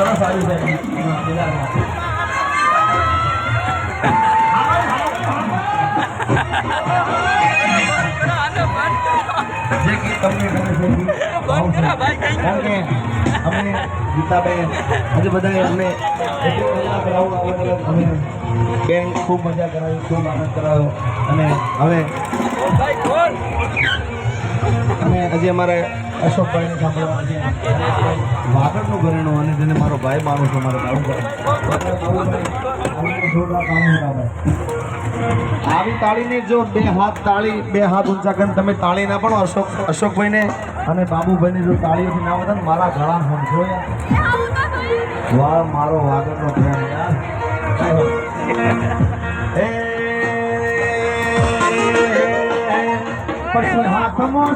સરસ આવ્યું છે કેદારમાં. જે ગીત તમને ગમે છે કારણ કે અમે ગીતાબેન આજે બધા અમને અમે બેન ખૂબ મજા કરાવી, ખૂબ આનંદ કરાવ્યો. અને હવે અમે હજી અમારે અશોકભાઈને સાંભળવા છે વાગડનું ઘરેણું, અને જેને મારો ભાઈ માનું છું, મારે આવી તાળીને જો બે હાથ ઊંચા કરીને તમે તાળી ના પણ અશોકભાઈને અને બાબુભાઈને જો તાળીઓથી ના વધે ને મારા ગળા સમજો વાહ મારો વાગડનો પ્રેમ યાર. પછી હાથમાં